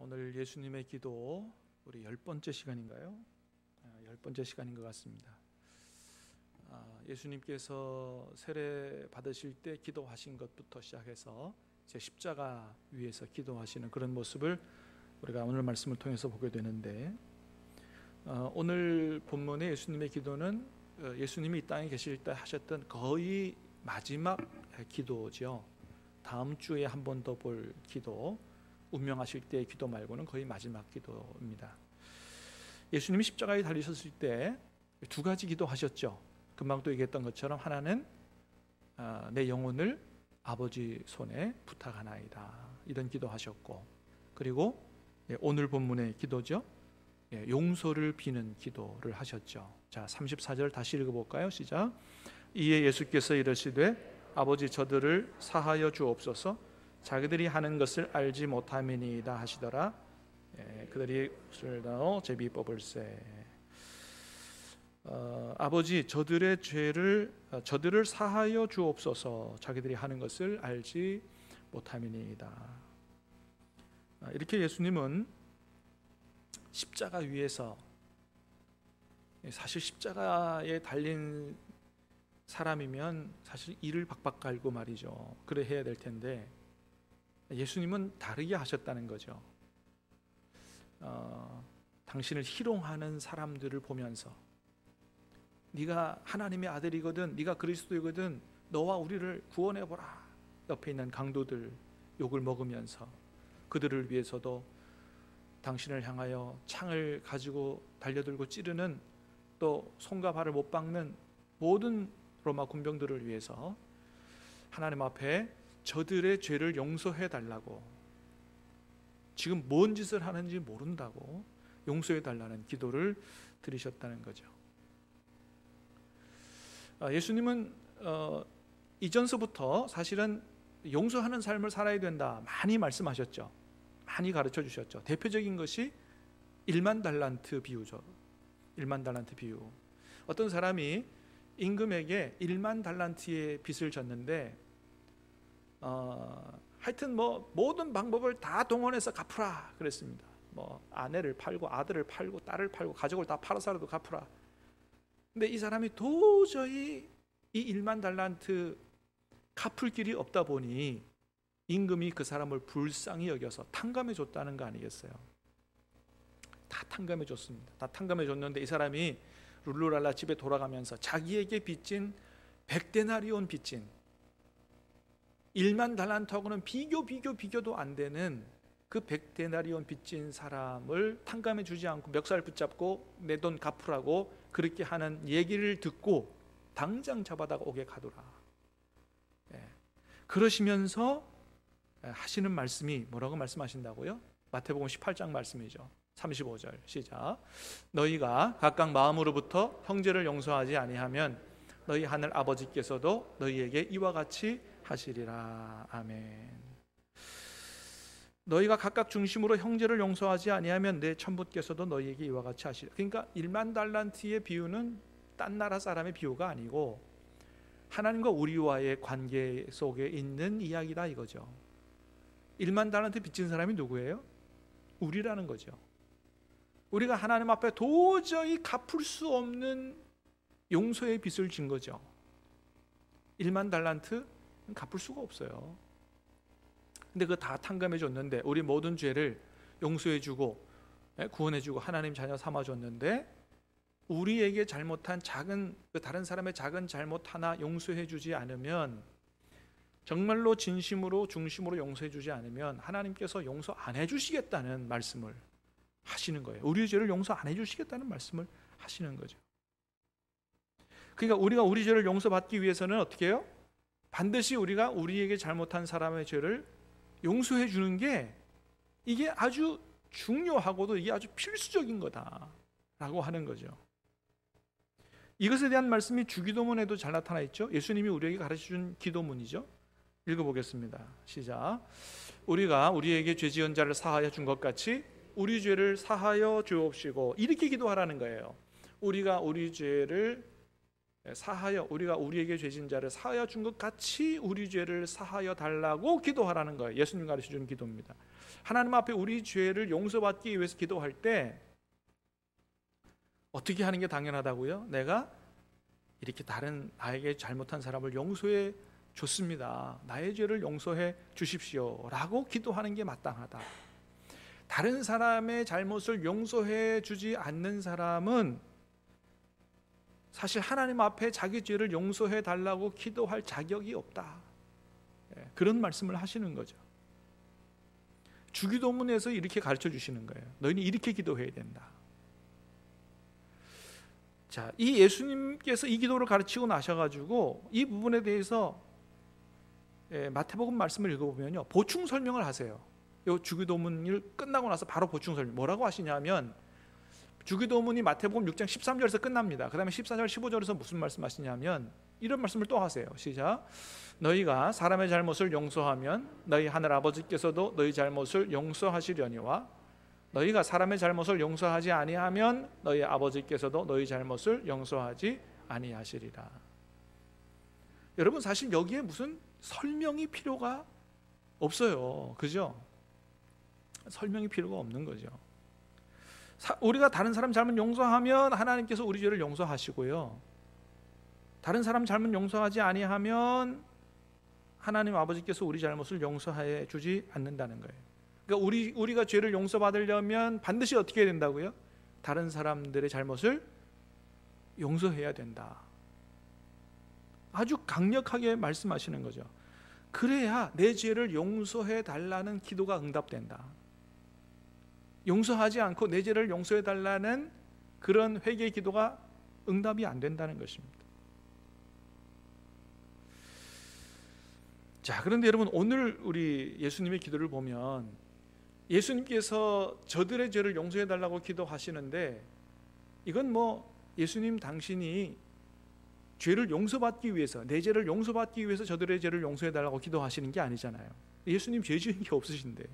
오늘 예수님의 기도 우리 10번째 시간인가요? 10번째 시간인 것 같습니다. 예수님께서 세례 받으실 때 기도하신 것부터 시작해서 제 십자가 위에서 기도하시는 그런 모습을 우리가 오늘 말씀을 통해서 보게 되는데, 오늘 본문의 예수님의 기도는 예수님이 이 땅에 계실 때 하셨던 거의 마지막 기도죠. 다음 주에 한 번 더 볼 기도, 운명하실 때의 기도 말고는 거의 마지막 기도입니다. 예수님이 십자가에 달리셨을 때 두 가지 기도하셨죠. 금방도 얘기했던 것처럼 하나는 내 영혼을 아버지 손에 부탁하나이다, 이런 기도하셨고, 그리고 오늘 본문의 기도죠. 용서를 비는 기도를 하셨죠. 자, 34절 다시 읽어볼까요? 시작. 이에 예수께서 이르시되 아버지 저들을 사하여 주옵소서, 자기들이 하는 것을 알지 못함이니이다 하시더라. 그들이 술 다어 제비 뽑을세. 아버지 저들을 사하여 주옵소서, 자기들이 하는 것을 알지 못함이니이다. 이렇게 예수님은 십자가 위에서, 사실 십자가에 달린 사람이면 사실 이를 박박 갈고 말이죠, 그래 해야 될 텐데 예수님은 다르게 하셨다는 거죠. 당신을 희롱하는 사람들을 보면서 네가 하나님의 아들이거든, 네가 그리스도이거든, 너와 우리를 구원해보라, 옆에 있는 강도들 욕을 먹으면서 그들을 위해서도 당신을 향하여 창을 가지고 달려들고 찌르는, 또 손과 발을 못 박는 모든 로마 군병들을 위해서 하나님 앞에 저들의 죄를 용서해 달라고, 지금 뭔 짓을 하는지 모른다고 용서해 달라는 기도를 드리셨다는 거죠. 예수님은 이전서부터 사실은 용서하는 삶을 살아야 된다 많이 말씀하셨죠. 많이 가르쳐 주셨죠. 대표적인 것이 1만 달란트 비유죠. 1만 달란트 비유. 어떤 사람이 임금에게 1만 달란트의 빚을 졌는데 하여튼 모든 방법을 다 동원해서 갚으라 그랬습니다. 아내를 팔고 아들을 팔고 딸을 팔고 가족을 다 팔아서라도 갚으라. 근데 이 사람이 도저히 이 1만 달란트 갚을 길이 없다 보니 임금이 그 사람을 불쌍히 여겨서 탕감해 줬다는 거 아니겠어요? 다 탕감해 줬습니다. 다 탕감해 줬는데 이 사람이 룰루랄라 집에 돌아가면서 자기에게 빚진 100데나리온 빚진 1만 달란트하고는 비교도 안 되는 그 100데나리온 빚진 사람을 탕감해 주지 않고 멱살 붙잡고 내 돈 갚으라고 그렇게 하는 얘기를 듣고 당장 잡아다가 옥에 가두라. 그러시면서 하시는 말씀이 뭐라고 말씀하신다고요? 마태복음 18장 말씀이죠. 35절 시작. 너희가 각각 마음으로부터 형제를 용서하지 아니하면 너희 하늘 아버지께서도 너희에게 이와 같이 하시리라. 아멘. 너희가 각각 중심으로 형제를 용서하지 아니하면 내 천부께서도 너희에게 이와 같이 하시리라. 그러니까 1만 달란트의 비유는 딴 나라 사람의 비유가 아니고 하나님과 우리와의 관계 속에 있는 이야기다 이거죠. 1만 달란트 빚진 사람이 누구예요? 우리라는 거죠. 우리가 하나님 앞에 도저히 갚을 수 없는 용서의 빚을 진 거죠. 1만 달란트 갚을 수가 없어요. 근데 그거 다 탕감해 줬는데, 우리 모든 죄를 용서해 주고 구원해 주고 하나님 자녀 삼아 줬는데, 우리에게 잘못한 다른 사람의 작은 잘못 하나 용서해 주지 않으면, 정말로 진심으로 중심으로 용서해 주지 않으면 하나님께서 용서 안 해 주시겠다는 말씀을 하시는 거예요. 우리의 죄를 용서 안 해 주시겠다는 말씀을 하시는 거죠. 그러니까 우리가 우리 죄를 용서받기 위해서는 어떻게 해요? 반드시 우리가 우리에게 잘못한 사람의 죄를 용서해 주는 게 이게 아주 중요하고도 이게 아주 필수적인 거다라고 하는 거죠. 이것에 대한 말씀이 주기도문에도 잘 나타나 있죠. 예수님이 우리에게 가르쳐준 기도문이죠. 읽어보겠습니다. 시작. 우리가 우리에게 죄 지은 자를 사하여 준 것 같이 우리 죄를 사하여 주옵시고, 이렇게 기도하라는 거예요. 우리가 우리 죄를 사하여, 우리가 우리에게 죄진 자를 사하여 준 것 같이 우리 죄를 사하여 달라고 기도하라는 거예요. 예수님 가르쳐 주는 기도입니다. 하나님 앞에 우리 죄를 용서받기 위해서 기도할 때 어떻게 하는 게 당연하다고요? 내가 이렇게 다른 나에게 잘못한 사람을 용서해 줬습니다. 나의 죄를 용서해 주십시오 라고 기도하는 게 마땅하다. 다른 사람의 잘못을 용서해 주지 않는 사람은 사실 하나님 앞에 자기 죄를 용서해 달라고 기도할 자격이 없다. 그런 말씀을 하시는 거죠. 주기도문에서 이렇게 가르쳐 주시는 거예요. 너희는 이렇게 기도해야 된다. 자, 이 예수님께서 이 기도를 가르치고 나셔가지고 이 부분에 대해서 마태복음 말씀을 읽어보면요, 보충 설명을 하세요. 이 주기도문을 끝나고 나서 바로 보충 설명. 뭐라고 하시냐면, 주기도문이 마태복음 6장 13절에서 끝납니다. 그 다음에 14절 15절에서 무슨 말씀하시냐면 이런 말씀을 또 하세요. 시작. 너희가 사람의 잘못을 용서하면 너희 하늘 아버지께서도 너희 잘못을 용서하시려니와 너희가 사람의 잘못을 용서하지 아니하면 너희 아버지께서도 너희 잘못을 용서하지 아니하시리라. 여러분, 사실 여기에 무슨 설명이 필요가 없어요. 그죠? 설명이 필요가 없는 거죠. 우리가 다른 사람 잘못 용서하면 하나님께서 우리 죄를 용서하시고요, 다른 사람 잘못 용서하지 아니하면 하나님 아버지께서 우리 잘못을 용서해 주지 않는다는 거예요. 그러니까 우리가 죄를 용서받으려면 반드시 어떻게 해야 된다고요? 다른 사람들의 잘못을 용서해야 된다. 아주 강력하게 말씀하시는 거죠. 그래야 내 죄를 용서해 달라는 기도가 응답된다. 용서하지 않고 내 죄를 용서해 달라는 그런 회개 기도가 응답이 안 된다는 것입니다. 자, 그런데 여러분, 오늘 우리 예수님의 기도를 보면 예수님께서 저들의 죄를 용서해 달라고 기도하시는데, 이건 뭐 예수님 당신이 죄를 용서받기 위해서, 내 죄를 용서받기 위해서 저들의 죄를 용서해 달라고 기도하시는 게 아니잖아요. 예수님 죄 지은 게 없으신데,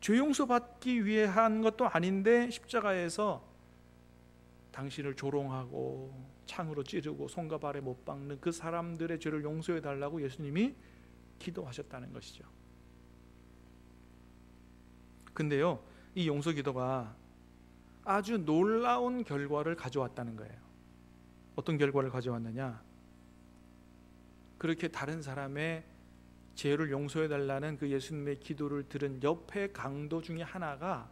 죄 용서받기 위해 한 것도 아닌데 십자가에서 당신을 조롱하고 창으로 찌르고 손과 발에 못 박는 그 사람들의 죄를 용서해 달라고 예수님이 기도하셨다는 것이죠. 근데요, 이 용서 기도가 아주 놀라운 결과를 가져왔다는 거예요. 어떤 결과를 가져왔느냐? 그렇게 다른 사람의 죄를 용서해 달라는 그 예수님의 기도를 들은 옆에 강도 중에 하나가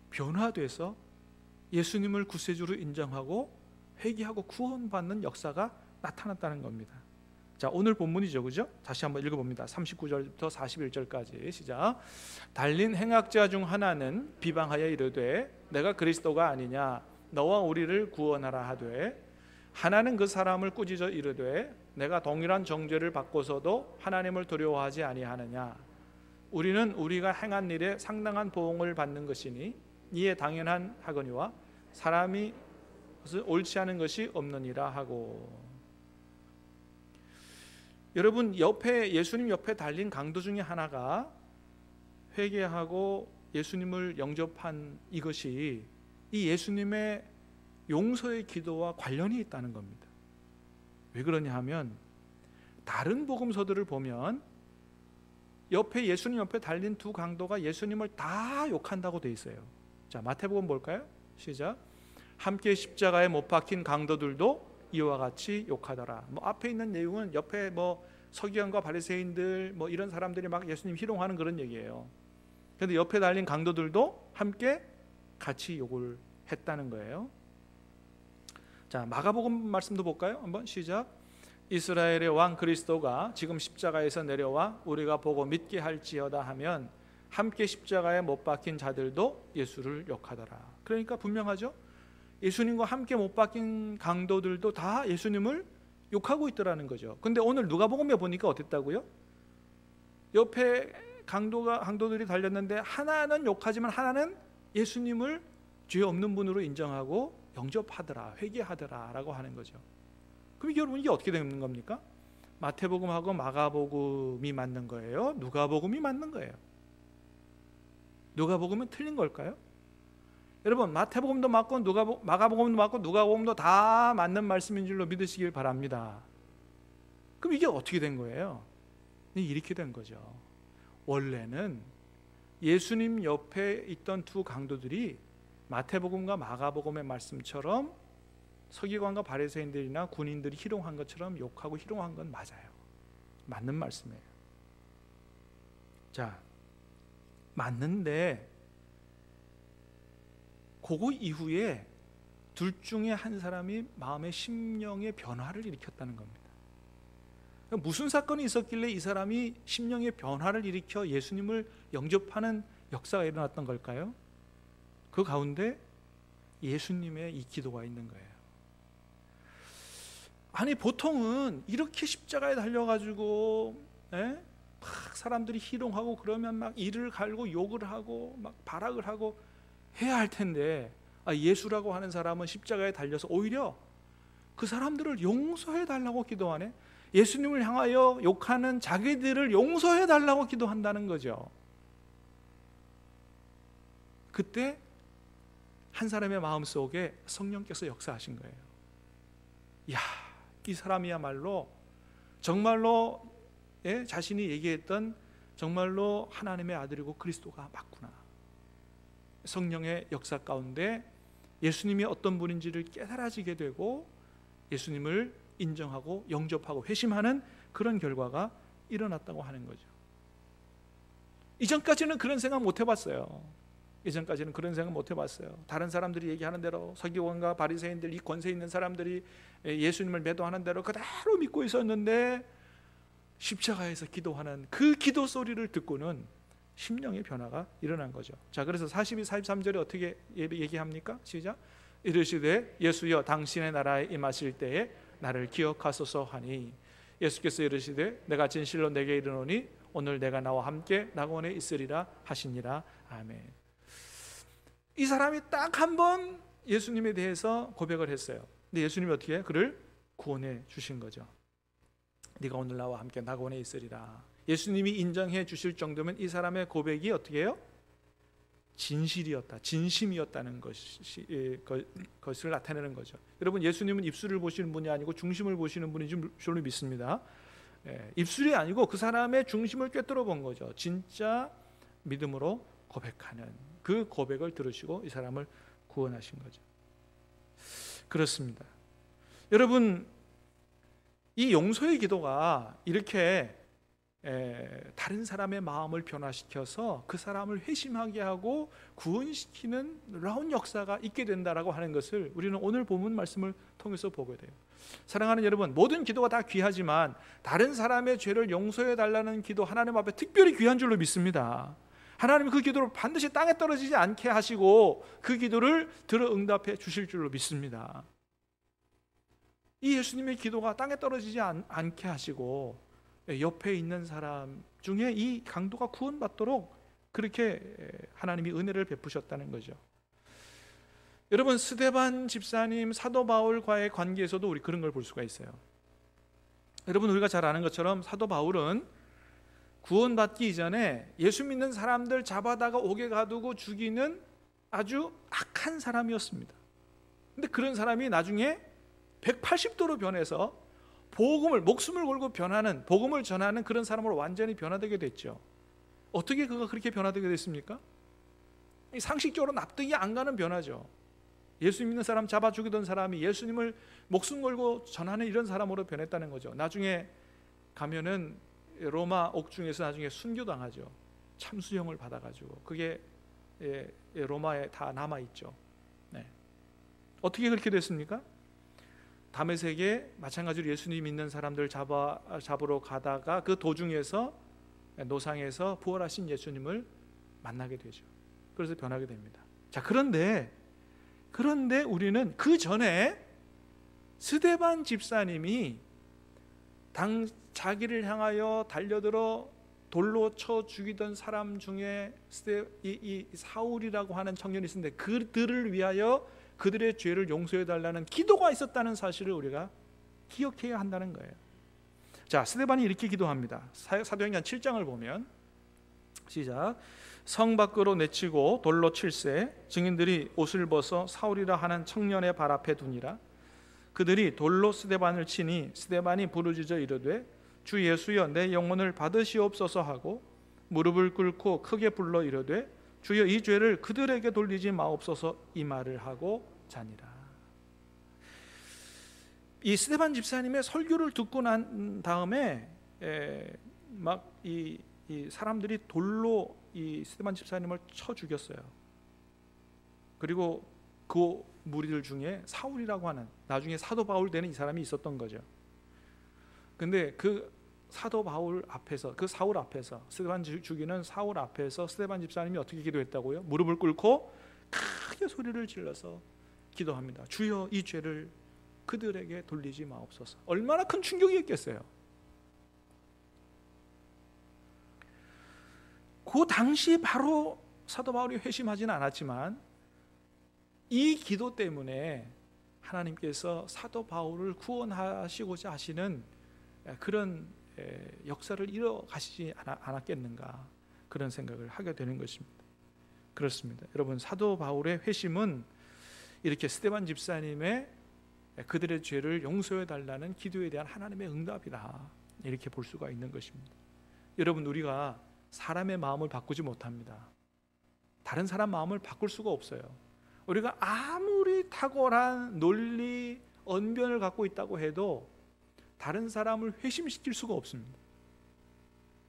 변화돼서 예수님을 구세주로 인정하고 회개하고 구원받는 역사가 나타났다는 겁니다. 자, 오늘 본문이죠, 그죠? 다시 한번 읽어봅니다. 39절부터 41절까지 시작. 달린 행악자 중 하나는 비방하여 이르되 내가 그리스도가 아니냐, 너와 우리를 구원하라 하되, 하나는 그 사람을 꾸짖어 이르되 내가 동일한 정죄를 받고서도 하나님을 두려워하지 아니하느냐, 우리는 우리가 행한 일에 상당한 보응을 받는 것이니 이에 당연한 하거니와 사람이 옳지 않은 것이 없느니라 하고. 여러분, 옆에 예수님 옆에 달린 강도 중에 하나가 회개하고 예수님을 영접한 이것이 이 예수님의 용서의 기도와 관련이 있다는 겁니다. 왜 그러냐 하면 다른 복음서들을 보면 옆에 예수님 옆에 달린 두 강도가 예수님을 다 욕한다고 돼 있어요. 자, 마태복음 볼까요? 시작. 함께 십자가에 못 박힌 강도들도 이와 같이 욕하더라. 뭐 앞에 있는 내용은 옆에 뭐 서기관과 바리새인들 뭐 이런 사람들이 막 예수님 희롱하는 그런 얘기예요. 그런데 옆에 달린 강도들도 함께 같이 욕을 했다는 거예요. 자, 마가복음 말씀도 볼까요? 한번 시작. 이스라엘의 왕 그리스도가 지금 십자가에서 내려와 우리가 보고 믿게 할지어다 하면 함께 십자가에 못 박힌 자들도 예수를 욕하더라. 그러니까 분명하죠. 예수님과 함께 못 박힌 강도들도 다 예수님을 욕하고 있더라는 거죠. 근데 오늘 누가복음에 보니까 어땠다고요? 옆에 강도들이 달렸는데 하나는 욕하지만 하나는 예수님을 죄 없는 분으로 인정하고 영접하더라, 회개하더라 라고 하는 거죠. 그럼 여러분, 이게 어떻게 되는 겁니까? 마태복음하고 마가복음이 맞는 거예요? 누가복음이 맞는 거예요? 누가복음은 틀린 걸까요? 여러분 마태복음도 맞고 마가복음도 맞고 누가복음도 다 맞는 말씀인 줄로 믿으시길 바랍니다. 그럼 이게 어떻게 된 거예요? 이렇게 된 거죠. 원래는 예수님 옆에 있던 두 강도들이 마태복음과 마가복음의 말씀처럼 서기관과 바리새인들이나 군인들이 희롱한 것처럼 욕하고 희롱한 건 맞아요. 맞는 말씀이에요. 자, 맞는데 그거 이후에 둘 중에 한 사람이 마음의 심령의 변화를 일으켰다는 겁니다. 무슨 사건이 있었길래 이 사람이 심령의 변화를 일으켜 예수님을 영접하는 역사가 일어났던 걸까요? 그 가운데 예수님의 이 기도가 있는 거예요. 아니 보통은 이렇게 십자가에 달려가지고 막 사람들이 희롱하고 그러면 막 이를 갈고 욕을 하고 막 발악을 하고 해야 할 텐데, 예수라고 하는 사람은 십자가에 달려서 오히려 그 사람들을 용서해 달라고 기도하네. 예수님을 향하여 욕하는 자기들을 용서해 달라고 기도한다는 거죠. 그때 한 사람의 마음속에 성령께서 역사하신 거예요. 이야, 이 사람이야말로 정말로 자신이 얘기했던 정말로 하나님의 아들이고 그리스도가 맞구나. 성령의 역사 가운데 예수님이 어떤 분인지를 깨달아지게 되고 예수님을 인정하고 영접하고 회심하는 그런 결과가 일어났다고 하는 거죠. 이전까지는 그런 생각 못 해봤어요. 이전까지는 그런 생각 못 해봤어요. 다른 사람들이 얘기하는 대로 서기관과 바리새인들, 이 권세 있는 사람들이 예수님을 매도하는 대로 그대로 믿고 있었는데 십자가에서 기도하는 그 기도 소리를 듣고는 심령의 변화가 일어난 거죠. 자, 그래서 42, 43절에 어떻게 얘기합니까? 시작. 이르시되 예수여 당신의 나라에 임하실 때에 나를 기억하소서 하니, 예수께서 이르시되 내가 진실로 내게 이르노니 오늘 내가 나와 함께 낙원에 있으리라 하시니라. 아멘. 이 사람이 딱 한 번 예수님에 대해서 고백을 했어요. 근데 예수님이 어떻게 그를 구원해 주신 거죠. 네가 오늘 나와 함께 낙원에 있으리라. 예수님이 인정해 주실 정도면 이 사람의 고백이 어떻게 해요? 진실이었다, 진심이었다는 것을 나타내는 거죠. 여러분, 예수님은 입술을 보시는 분이 아니고 중심을 보시는 분인 줄 믿습니다. 입술이 아니고 그 사람의 중심을 꿰뚫어 본 거죠. 진짜 믿음으로 고백하는 그 고백을 들으시고 이 사람을 구원하신 거죠. 그렇습니다. 여러분, 이 용서의 기도가 이렇게 다른 사람의 마음을 변화시켜서 그 사람을 회심하게 하고 구원시키는 놀라운 역사가 있게 된다라고 하는 것을 우리는 오늘 본문 말씀을 통해서 보게 돼요. 사랑하는 여러분, 모든 기도가 다 귀하지만 다른 사람의 죄를 용서해 달라는 기도, 하나님 앞에 특별히 귀한 줄로 믿습니다. 하나님은 그 기도를 반드시 땅에 떨어지지 않게 하시고 그 기도를 들어 응답해 주실 줄로 믿습니다. 이 예수님의 기도가 땅에 떨어지지 않게 하시고 옆에 있는 사람 중에 이 강도가 구원받도록 그렇게 하나님이 은혜를 베푸셨다는 거죠. 여러분, 스데반 집사님, 사도 바울과의 관계에서도 우리 그런 걸 볼 수가 있어요. 여러분, 우리가 잘 아는 것처럼 사도 바울은 구원받기 이전에 예수 믿는 사람들 잡아다가 옥에 가두고 죽이는 아주 악한 사람이었습니다. 근데 그런 사람이 나중에 180도로 변해서 복음을, 목숨을 걸고 변하는, 복음을 전하는 그런 사람으로 완전히 변화되게 됐죠. 어떻게 그가 그렇게 변화되게 됐습니까? 상식적으로 납득이 안 가는 변화죠. 예수 믿는 사람 잡아 죽이던 사람이 예수님을 목숨 걸고 전하는 이런 사람으로 변했다는 거죠. 나중에 가면은 로마 옥중에서 나중에 순교당하죠. 참수형을 받아가지고. 그게 로마에 다 남아있죠. 네. 어떻게 그렇게 됐습니까? 다메섹에 마찬가지로 예수님 믿는 사람들 잡으러 가다가 그 도중에서 노상에서 부활하신 예수님을 만나게 되죠. 그래서 변하게 됩니다. 자, 그런데 우리는 그 전에 스데반 집사님이 자기를 향하여 달려들어 돌로 쳐 죽이던 사람 중에 이 사울이라고 하는 청년이 있었는데 그들을 위하여 그들의 죄를 용서해 달라는 기도가 있었다는 사실을 우리가 기억해야 한다는 거예요. 자, 스데반이 이렇게 기도합니다. 사도행전 7장을 보면 시작. 성 밖으로 내치고 돌로 칠세. 증인들이 옷을 벗어 사울이라 하는 청년의 발 앞에 두니라. 그들이 돌로 스데반을 치니 스데반이 부르짖어 이르되 주 예수여 내 영혼을 받으시옵소서 하고 무릎을 꿇고 크게 불러 이르되 주여 이 죄를 그들에게 돌리지 마옵소서 이 말을 하고 자니라. 이 스데반 집사님의 설교를 듣고 난 다음에 막 이 사람들이 돌로 이 스데반 집사님을 쳐 죽였어요. 그리고 그 무리들 중에 사울이라고 하는, 나중에 사도 바울 되는 이 사람이 있었던 거죠. 근데 그 사도 바울 앞에서, 그 사울 앞에서, 스데반 죽이는 사울 앞에서 스데반 집사님이 어떻게 기도했다고요? 무릎을 꿇고 크게 소리를 질러서 기도합니다. 주여 이 죄를 그들에게 돌리지 마옵소서. 얼마나 큰 충격이었겠어요. 그 당시 바로 사도 바울이 회심하지는 않았지만 이 기도 때문에 하나님께서 사도 바울을 구원하시고자 하시는 그런 역사를 이뤄가시지 않았겠는가, 그런 생각을 하게 되는 것입니다. 그렇습니다. 여러분, 사도 바울의 회심은 이렇게 스데반 집사님의 그들의 죄를 용서해 달라는 기도에 대한 하나님의 응답이다, 이렇게 볼 수가 있는 것입니다. 여러분, 우리가 사람의 마음을 바꾸지 못합니다. 다른 사람 마음을 바꿀 수가 없어요. 우리가 아무리 탁월한 논리, 언변을 갖고 있다고 해도 다른 사람을 회심시킬 수가 없습니다.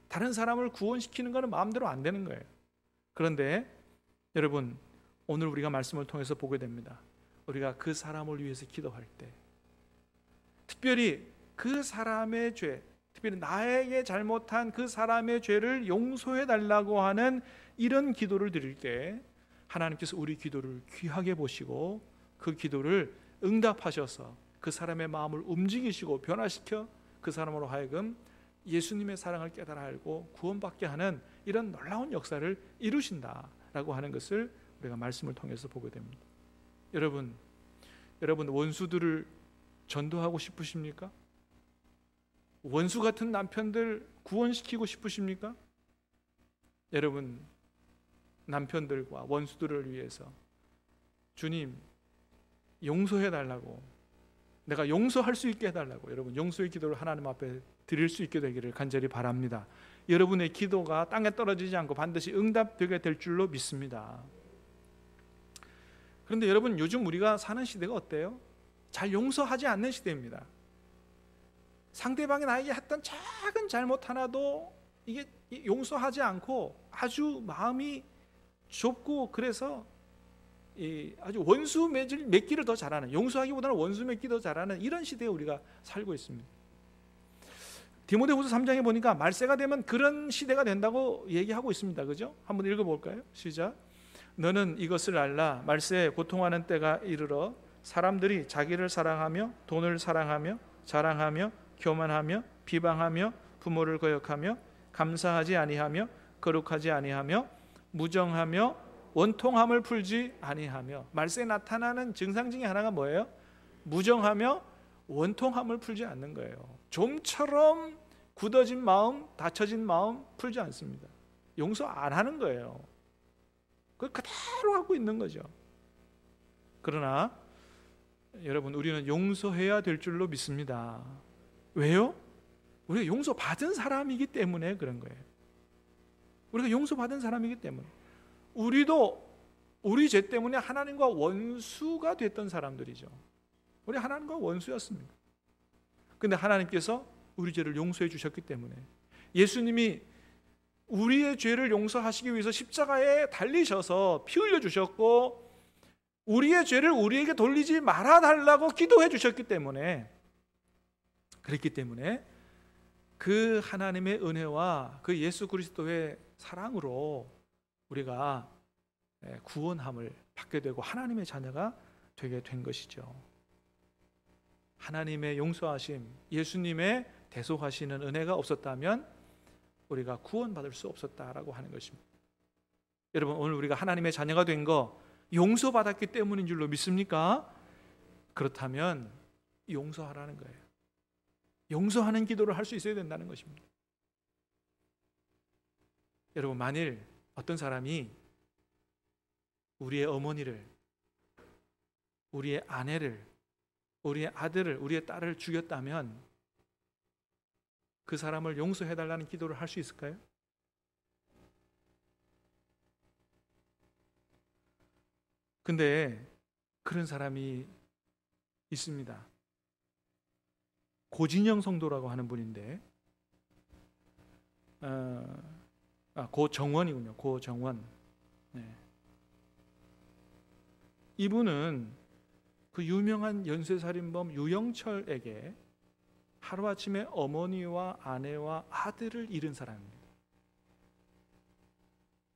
다른 사람을 구원시키는 것은 마음대로 안 되는 거예요. 그런데 여러분, 오늘 우리가 말씀을 통해서 보게 됩니다. 우리가 그 사람을 위해서 기도할 때, 특별히 그 사람의 죄, 특별히 나에게 잘못한 그 사람의 죄를 용서해 달라고 하는 이런 기도를 드릴 때 하나님께서 우리 기도를 귀하게 보시고 그 기도를 응답하셔서 그 사람의 마음을 움직이시고 변화시켜 그 사람으로 하여금 예수님의 사랑을 깨달아 알고 구원받게 하는 이런 놀라운 역사를 이루신다라고 하는 것을 우리가 말씀을 통해서 보게 됩니다. 여러분 원수들을 전도하고 싶으십니까? 원수 같은 남편들 구원시키고 싶으십니까? 여러분, 남편들과 원수들을 위해서 주님 용서해 달라고, 내가 용서할 수 있게 해달라고, 여러분 용서의 기도를 하나님 앞에 드릴 수 있게 되기를 간절히 바랍니다. 여러분의 기도가 땅에 떨어지지 않고 반드시 응답되게 될 줄로 믿습니다. 그런데 여러분, 요즘 우리가 사는 시대가 어때요? 잘 용서하지 않는 시대입니다. 상대방이 나에게 했던 작은 잘못 하나도 이게 용서하지 않고 아주 마음이 좁고, 그래서 아주 원수 맺기를 더 잘하는, 용서하기보다는 원수 맺기 더 잘하는 이런 시대에 우리가 살고 있습니다. 디모데후서 3장에 보니까 말세가 되면 그런 시대가 된다고 얘기하고 있습니다. 그죠? 한번 읽어볼까요? 시작. 너는 이것을 알라. 말세에 고통하는 때가 이르러 사람들이 자기를 사랑하며 돈을 사랑하며 자랑하며 교만하며 비방하며 부모를 거역하며 감사하지 아니하며 거룩하지 아니하며 무정하며 원통함을 풀지 아니하며. 말세에 나타나는 증상 중에 하나가 뭐예요? 무정하며 원통함을 풀지 않는 거예요. 좀처럼 굳어진 마음, 닫혀진 마음 풀지 않습니다. 용서 안 하는 거예요. 그걸 그대로 하고 있는 거죠. 그러나 여러분, 우리는 용서해야 될 줄로 믿습니다. 왜요? 우리가 용서받은 사람이기 때문에 그런 거예요. 우리가 용서받은 사람이기 때문에. 우리도 우리 죄 때문에 하나님과 원수가 됐던 사람들이죠. 우리 하나님과 원수였습니다. 그런데 하나님께서 우리 죄를 용서해 주셨기 때문에, 예수님이 우리의 죄를 용서하시기 위해서 십자가에 달리셔서 피 흘려 주셨고 우리의 죄를 우리에게 돌리지 말아달라고 기도해 주셨기 때문에, 그랬기 때문에 그 하나님의 은혜와 그 예수 그리스도의 사랑으로 우리가 구원함을 받게 되고 하나님의 자녀가 되게 된 것이죠. 하나님의 용서하심, 예수님의 대속하시는 은혜가 없었다면 우리가 구원받을 수 없었다라고 하는 것입니다. 여러분, 오늘 우리가 하나님의 자녀가 된 거 용서받았기 때문인 줄로 믿습니까? 그렇다면 용서하라는 거예요. 용서하는 기도를 할 수 있어야 된다는 것입니다. 여러분, 만일 어떤 사람이 우리의 어머니를, 우리의 아내를, 우리의 아들을, 우리의 딸을 죽였다면 그 사람을 용서해달라는 기도를 할 수 있을까요? 근데 그런 사람이 있습니다. 고진영 성도라고 하는 분인데, 고정원이군요. 고정원. 네. 이분은 그 유명한 연쇄살인범 유영철에게 하루아침에 어머니와 아내와 아들을 잃은 사람입니다.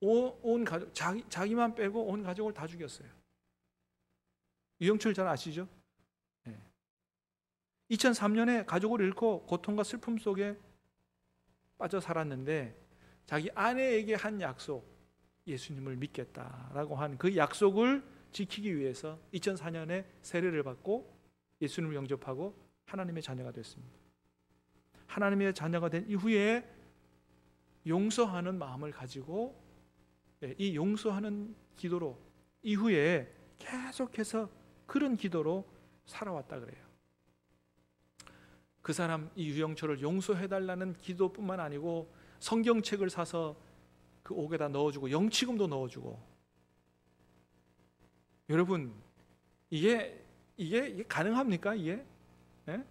온 가족, 자기만 빼고 온 가족을 다 죽였어요. 유영철 잘 아시죠? 네. 2003년에 가족을 잃고 고통과 슬픔 속에 빠져 살았는데 자기 아내에게 한 약속, 예수님을 믿겠다라고 한 그 약속을 지키기 위해서 2004년에 세례를 받고 예수님을 영접하고 하나님의 자녀가 됐습니다. 하나님의 자녀가 된 이후에 용서하는 마음을 가지고 이 용서하는 기도로 이후에 계속해서 그런 기도로 살아왔다 그래요. 그 사람, 이 유영철을 용서해달라는 기도뿐만 아니고 성경책을 사서 그 옥에다 넣어주고 영치금도 넣어주고. 여러분, 이게 가능합니까? 이게? 예?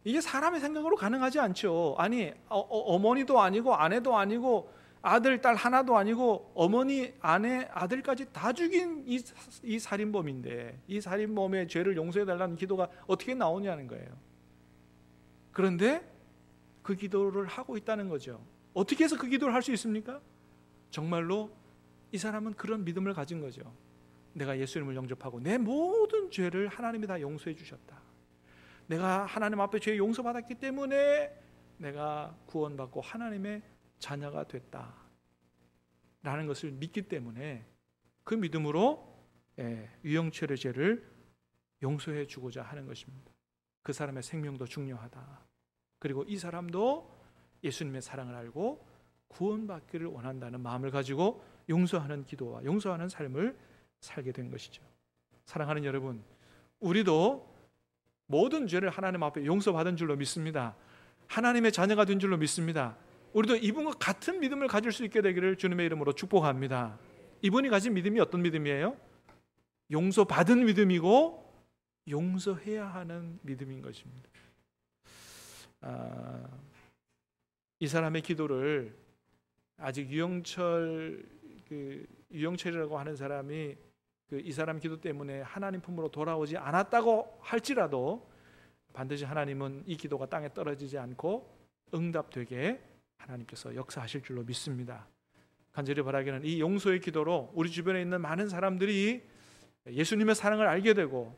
이게 사람의 생각으로 가능하지 않죠. 아니, 어머니도 아니고 아내도 아니고 아들, 딸 하나도 아니고 어머니, 아내, 아들까지 다 죽인 이 살인범인데 이 살인범의 죄를 용서해달라는 기도가 어떻게 나오냐는 거예요. 그런데 그 기도를 하고 있다는 거죠. 어떻게 해서 그 기도를 할 수 있습니까? 정말로 이 사람은 그런 믿음을 가진 거죠. 내가 예수님을 영접하고 내 모든 죄를 하나님이 다 용서해 주셨다. 내가 하나님 앞에 죄 용서받았기 때문에 내가 구원받고 하나님의 자녀가 됐다 라는 것을 믿기 때문에 그 믿음으로 유영철의 죄를 용서해 주고자 하는 것입니다. 그 사람의 생명도 중요하다. 그리고 이 사람도 예수님의 사랑을 알고 구원받기를 원한다는 마음을 가지고 용서하는 기도와 용서하는 삶을 살게 된 것이죠. 사랑하는 여러분, 우리도 모든 죄를 하나님 앞에 용서받은 줄로 믿습니다. 하나님의 자녀가 된 줄로 믿습니다. 우리도 이분과 같은 믿음을 가질 수 있게 되기를 주님의 이름으로 축복합니다. 이분이 가진 믿음이 어떤 믿음이에요? 용서받은 믿음이고 용서해야 하는 믿음인 것입니다. 이 사람의 기도를 아직 유영철이라고 하는 사람이 이 사람 기도 때문에 하나님 품으로 돌아오지 않았다고 할지라도 반드시 하나님은 이 기도가 땅에 떨어지지 않고 응답되게 하나님께서 역사하실 줄로 믿습니다. 간절히 바라기는 이 용서의 기도로 우리 주변에 있는 많은 사람들이 예수님의 사랑을 알게 되고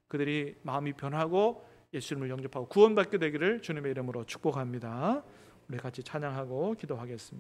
그들이 마음이 변하고 예수님을 영접하고 구원받게 되기를 주님의 이름으로 축복합니다. 우리 같이 찬양하고 기도하겠습니다.